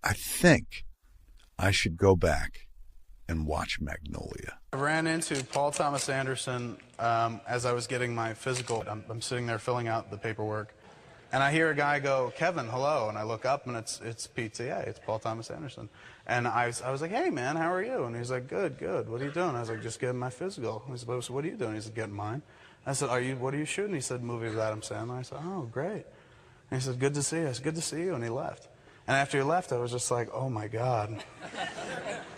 I think I should go back and watch Magnolia. I ran into Paul Thomas Anderson as I was getting my physical. I'm sitting there filling out the paperwork, and I hear a guy go, "Kevin, hello," and I look up, and it's PTA, it's Paul Thomas Anderson. And I was like, "Hey, man, how are you?" And he's like, Good. What are you doing? I was like, "Just getting my physical." He said, "So what are you doing?" He said, "Getting mine." I said, what are you shooting?" He said, "Movie with Adam Sandler." I said, "Oh, great." And he said, "Good to see you." I said, "Good to see you." And he left. And after he left, I was just like, oh my God.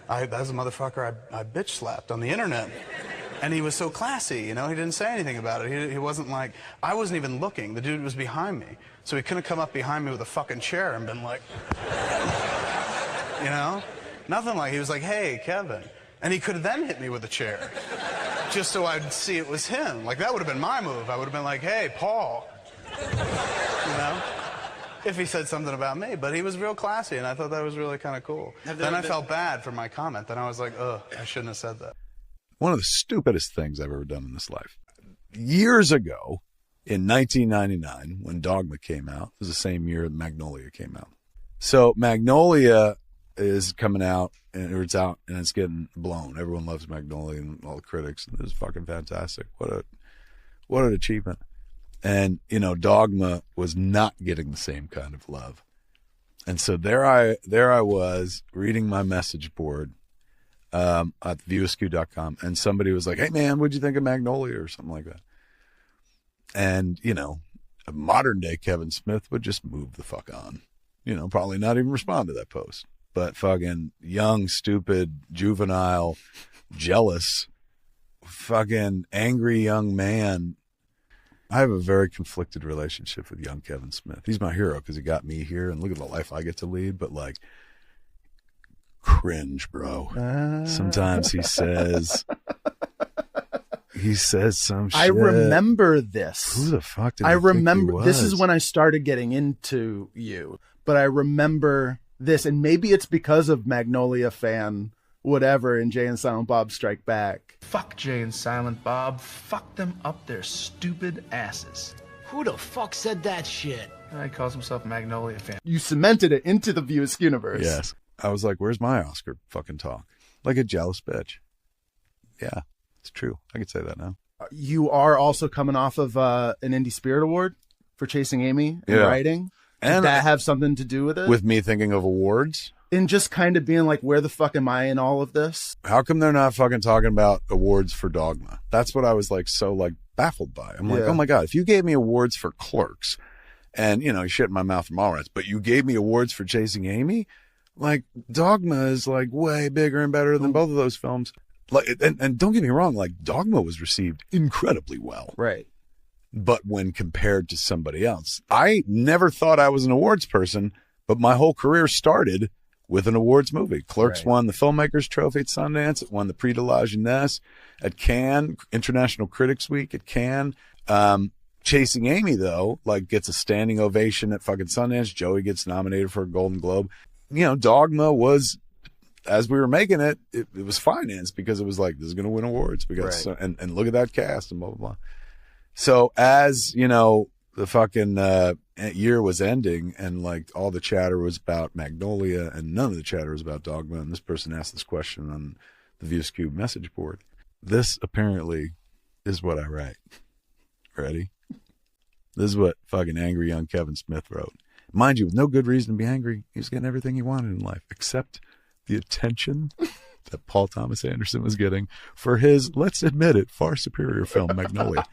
As a motherfucker, I bitch slapped on the internet. And he was so classy, you know, he didn't say anything about it. He wasn't like, I wasn't even looking. The dude was behind me. So he couldn't come up behind me with a fucking chair and been like, you know? Nothing like, he was like, "Hey, Kevin." And he could have then hit me with a chair. Just so I'd see it was him. Like, that would have been my move. I would have been like, "Hey, Paul." You know? If he said something about me. But he was real classy, and I thought that was really kind of cool. Then I felt bad for my comment. Then I was like, ugh, I shouldn't have said that. One of the stupidest things I've ever done in this life. Years ago, in 1999, when Dogma came out, it was the same year Magnolia came out. So Magnolia is coming out, or it's out, and it's getting blown. Everyone loves Magnolia, and all the critics. It was fucking fantastic. What an achievement. And, you know, Dogma was not getting the same kind of love. And so there I was reading my message board at viewaskew.com, and somebody was like, "Hey, man, what'd you think of Magnolia?" or something like that. And, you know, a modern day Kevin Smith would just move the fuck on. You know, probably not even respond to that post. But fucking young, stupid, juvenile, jealous, fucking angry young man. I have a very conflicted relationship with young Kevin Smith. He's my hero because he got me here, and look at the life I get to lead. But like, cringe, bro. Sometimes he says some shit. I remember this. Who the fuck did I remember? Think he was? This is when I started getting into you, but I remember this, and maybe it's because of Magnolia fan. Whatever, and Jay and Silent Bob Strike Back. Fuck Jay and Silent Bob. Fuck them up their stupid asses. Who the fuck said that shit? He calls himself a Magnolia fan. You cemented it into the View Askew universe. Yes. I was like, where's my Oscar fucking talk? Like a jealous bitch. Yeah, it's true. I could say that now. You are also coming off of an Indie Spirit Award for Chasing Amy and writing. Did that have something to do with it? With me thinking of awards? And just kind of being like, where the fuck am I in all of this? How come they're not fucking talking about awards for Dogma? That's what I was like so like baffled by. I'm like, oh my God, if you gave me awards for Clerks and, you know, you shit in my mouth from all rats, but you gave me awards for Chasing Amy, like Dogma is like way bigger and better than both of those films. Like, and don't get me wrong, like Dogma was received incredibly well. Right. But when compared to somebody else, I never thought I was an awards person, but my whole career started with an awards movie. Clerks won the Filmmakers Trophy at Sundance. It won the Prix de la Jeunesse at Cannes, International Critics Week at Cannes. Chasing Amy, though, like gets a standing ovation at fucking Sundance. Joey gets nominated for a Golden Globe. You know, Dogma was, as we were making it, it was financed because it was like, this is going to win awards. Because and look at that cast and blah, blah, blah. So as, you know, the fucking year was ending and like all the chatter was about Magnolia and none of the chatter was about Dogma, and this person asked this question on the View Askew message board. This apparently is what I write. Ready? This is what fucking angry young Kevin Smith wrote. Mind you, with no good reason to be angry. He was getting everything he wanted in life except the attention that Paul Thomas Anderson was getting for his, let's admit it, far superior film, Magnolia.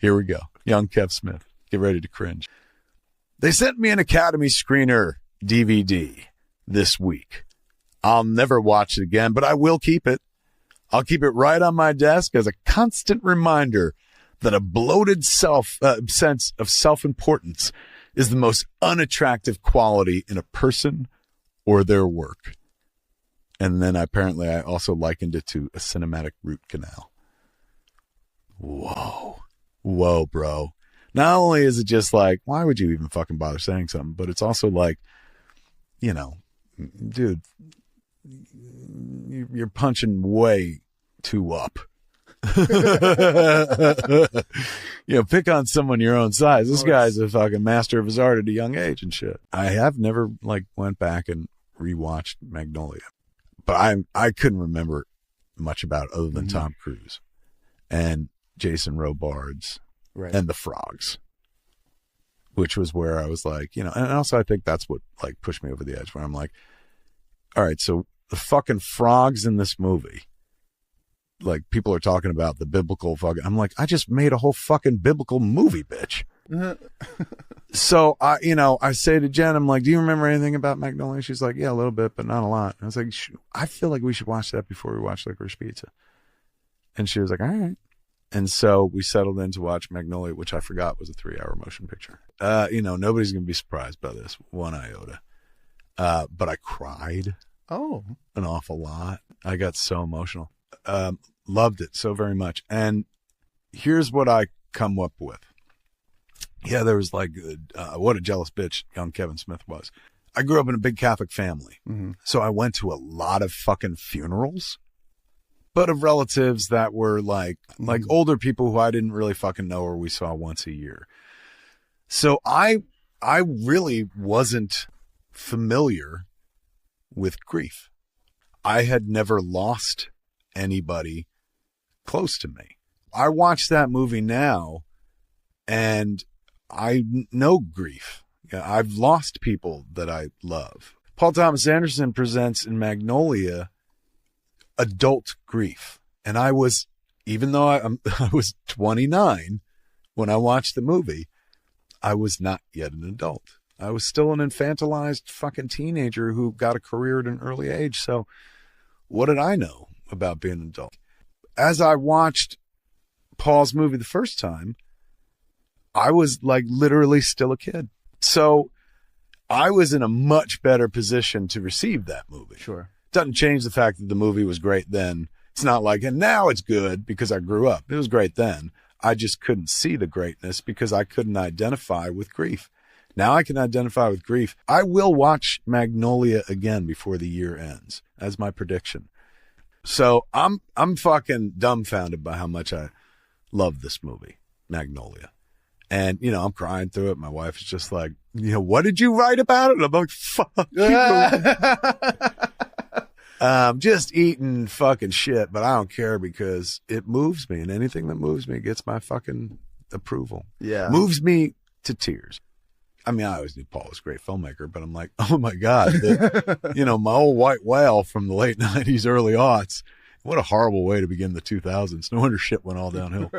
Here we go. Young Kev Smith. Get ready to cringe. They sent me an Academy Screener DVD this week. I'll never watch it again, but I will keep it. I'll keep it right on my desk as a constant reminder that a bloated sense of self-importance is the most unattractive quality in a person or their work. And then apparently I also likened it to a cinematic root canal. Whoa. Whoa, bro. Not only is it just like, why would you even fucking bother saying something? But it's also like, you know, dude, you're punching way too up. You know, pick on someone your own size. This guy's a fucking master of his art at a young age and shit. I have never like went back and rewatched Magnolia. But I couldn't remember much about it other than Tom Cruise and Jason Robards and the frogs, which was where I was like, and also I think that's what like pushed me over the edge, where I'm like, all right, so the fucking frogs in this movie, like people are talking about the biblical fucking, I'm like, I just made a whole fucking biblical movie, bitch. So I say to Jen, I'm like, do you remember anything about Magnolia? She's like, yeah, a little bit, but not a lot. I was like, I feel like we should watch that before we watch Licorice Pizza. And she was like, all right. And so we settled in to watch Magnolia, which I forgot was a 3-hour motion picture. Nobody's going to be surprised by this, one iota. But I cried an awful lot. I got so emotional. Loved it so very much. And here's what I come up with. Yeah, there was like, what a jealous bitch young Kevin Smith was. I grew up in a big Catholic family. So I went to a lot of fucking funerals, but of relatives that were like older people who I didn't really fucking know or we saw once a year. So I really wasn't familiar with grief. I had never lost anybody close to me. I watch that movie now and I know grief. I've lost people that I love. Paul Thomas Anderson presents in Magnolia adult grief. And I was, even though I was 29 when I watched the movie, I was not yet an adult. I was still an infantilized fucking teenager who got a career at an early age. So what did I know about being an adult? As I watched Paul's movie the first time, I was like literally still a kid. So I was in a much better position to receive that movie. Sure. Doesn't change the fact that the movie was great then. It's not like, and now it's good because I grew up. It was great then. I just couldn't see the greatness because I couldn't identify with grief. Now I can identify with grief. I will watch Magnolia again before the year ends, as my prediction. So I'm fucking dumbfounded by how much I love this movie, Magnolia. And, I'm crying through it. My wife is just like, what did you write about it? And I'm like, fuck you. Just eating fucking shit, but I don't care because it moves me, and anything that moves me gets my fucking approval. Yeah. Moves me to tears. I mean, I always knew Paul was a great filmmaker, but I'm like, oh my God, my old white whale from the late 90s, early aughts. What a horrible way to begin the 2000s. No wonder shit went all downhill.